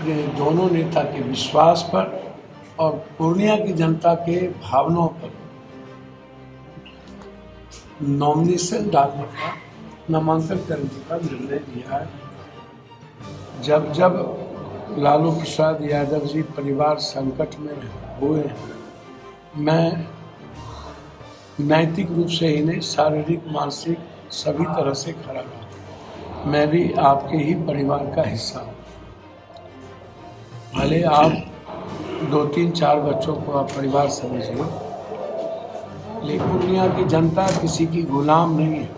अपने दोनों नेता के विश्वास पर और पूर्णिया की जनता के भावनाओं पर नॉमिनेशन डालने का, नामांकन करने का निर्णय लिया है। जब जब लालू प्रसाद यादव जी परिवार संकट में हुए, मैं नैतिक रूप से ही नहीं, शारीरिक मानसिक सभी तरह से खड़ा रहा। मैं भी आपके ही परिवार का हिस्सा हूँ। भले आप 2-3-4 बच्चों को आप परिवार समझिए, लेकिन पूर्णिया की जनता किसी की गुलाम नहीं है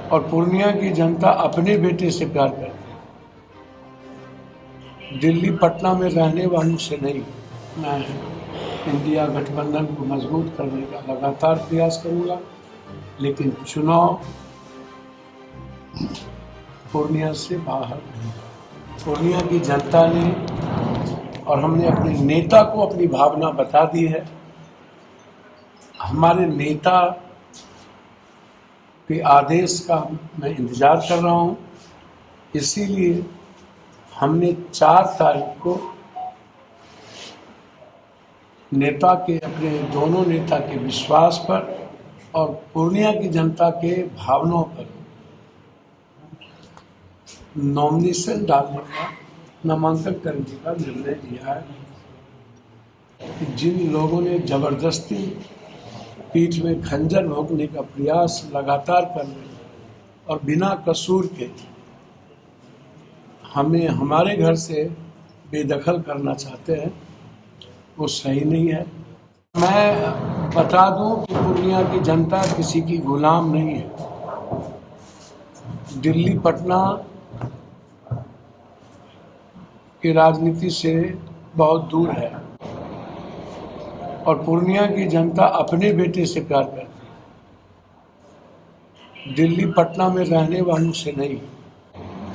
और पूर्णिया की जनता अपने बेटे से प्यार करती है। दिल्ली पटना में रहने वालों से नहीं। मैं इंडिया गठबंधन को मजबूत करने का लगातार प्रयास करूंगा, लेकिन चुनाव पूर्णिया से बाहर नहीं। पूर्णिया की जनता ने और हमने अपने नेता को अपनी भावना बता दी है। हमारे नेता के आदेश का मैं इंतजार कर रहा हूं, इसीलिए हमने 4 तारीख को अपने दोनों नेता के विश्वास पर और पूर्णिया की जनता के भावनाओं पर नॉमिनेशन डालने का, नामांकन करने का निर्णय लिया है। जिन लोगों ने जबरदस्ती पीठ में खंजर भोंकने का प्रयास लगातार कर रहे हैं और बिना कसूर के हमें हमारे घर से बेदखल करना चाहते हैं, वो सही नहीं है। मैं बता दूं कि पूर्णिया की जनता किसी की गुलाम नहीं है। दिल्ली पटना की राजनीति से बहुत दूर है और पूर्णिया की जनता अपने बेटे से प्यार करती है। दिल्ली पटना में रहने वालों से नहीं।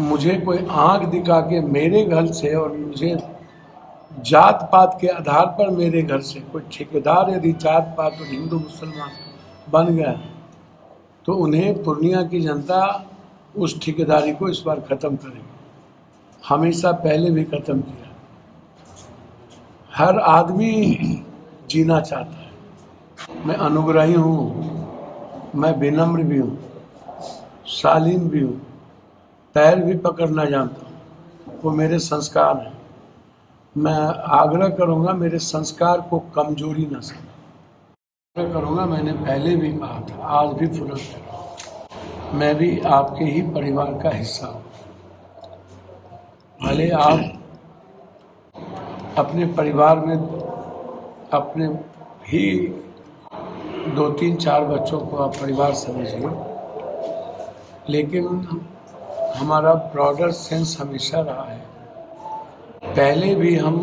मुझे कोई आंख दिखा के मेरे घर से और मुझे जात पात के आधार पर मेरे घर से कोई ठेकेदार यदि जात पात और हिंदू मुसलमान बन गया तो उन्हें पूर्णिया की जनता उस ठेकेदारी को इस बार ख़त्म करेगी। हमेशा पहले भी ख़त्म किया। हर आदमी जीना चाहता है। मैं अनुग्रही हूँ, मैं विनम्र भी हूँ, शालीन भी हूँ, पैर भी पकड़ना जानता हूँ, वो मेरे संस्कार हैं। मैं आग्रह करूँगा मेरे संस्कार को कमजोरी न समझें। आग्रह करूँगा, मैंने पहले भी कहा था, आज भी पुनः कह रहा हूँ, मैं भी आपके ही परिवार का हिस्सा हूँ। भले आप अपने परिवार में अपने ही 2-3-4 बच्चों को आप परिवार समझिए, लेकिन हमारा ब्रॉडर सेंस हमेशा रहा है। पहले भी हम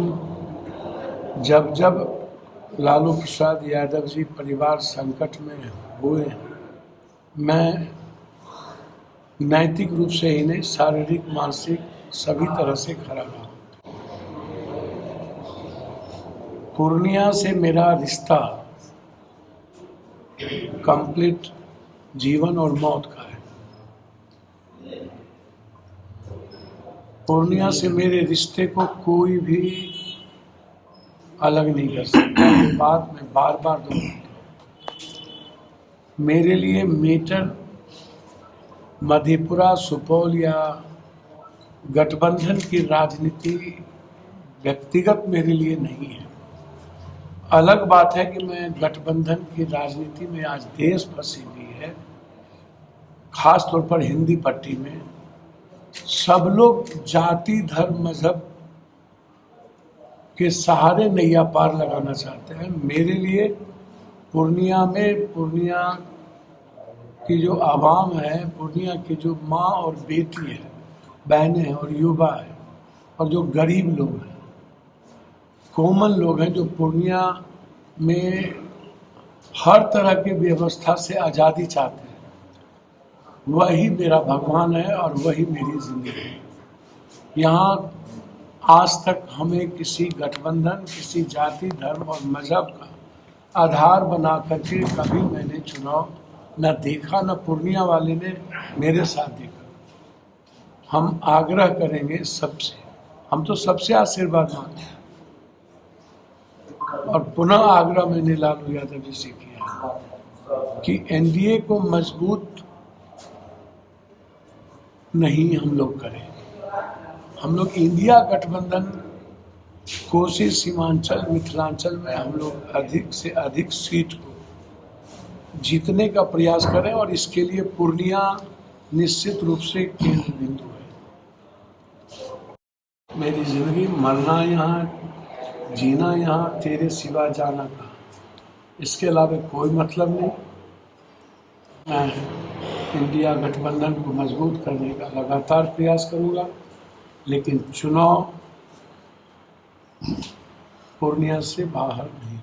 जब लालू प्रसाद यादव जी परिवार संकट में हुए, मैं नैतिक रूप से ही नहीं, शारीरिक मानसिक सभी तरह से खड़ा रहा। पूर्णिया से मेरा रिश्ता कंप्लीट जीवन और मौत का है। पूर्णिया से मेरे रिश्ते को कोई भी अलग नहीं कर सकता। ये बात मैं बार बार दोहराता हूँ। मेरे लिए मेटर मधेपुरा, सुपौल या गठबंधन की राजनीति व्यक्तिगत मेरे लिए नहीं है। अलग बात है कि मैं गठबंधन की राजनीति में आज देश फंसी हुई है, खास तौर पर हिंदी पट्टी में। सब लोग जाति, धर्म, मजहब के सहारे नैया पार लगाना चाहते हैं। मेरे लिए पूर्णिया की जो आवाम है, पूर्णिया की जो माँ और बेटी है, बहनें हैं और युवा है, और जो गरीब लोग हैं, कॉमन लोग हैं, जो पूर्णिया में हर तरह की व्यवस्था से आज़ादी चाहते हैं, वही मेरा भगवान है और वही मेरी जिंदगी है। यहाँ आज तक हमें किसी गठबंधन, किसी जाति, धर्म और मजहब का आधार बना करके कभी मैंने चुनाव न देखा, न पूर्णिया वाले ने मेरे साथ देखा। हम आग्रह करेंगे सबसे हम तो सबसे आशीर्वाद मांगते हैं। और पुनः आग्रह मैंने लालू यादव जी से किया कि एनडीए को मजबूत नहीं हम लोग करें। हम लोग इंडिया गठबंधन कोसी, सीमांचल, मिथिलांचल में हम लोग अधिक से अधिक सीट को जीतने का प्रयास करें और इसके लिए पूर्णिया निश्चित रूप से केंद्र बिंदु है। मेरी जिंदगी मरना यहाँ, जीना यहाँ, तेरे सिवा जाना कहाँ, इसके अलावा कोई मतलब नहीं। मैं इंडिया गठबंधन को मजबूत करने का लगातार प्रयास करूँगा, लेकिन चुनाव पूर्णिया से बाहर नहीं।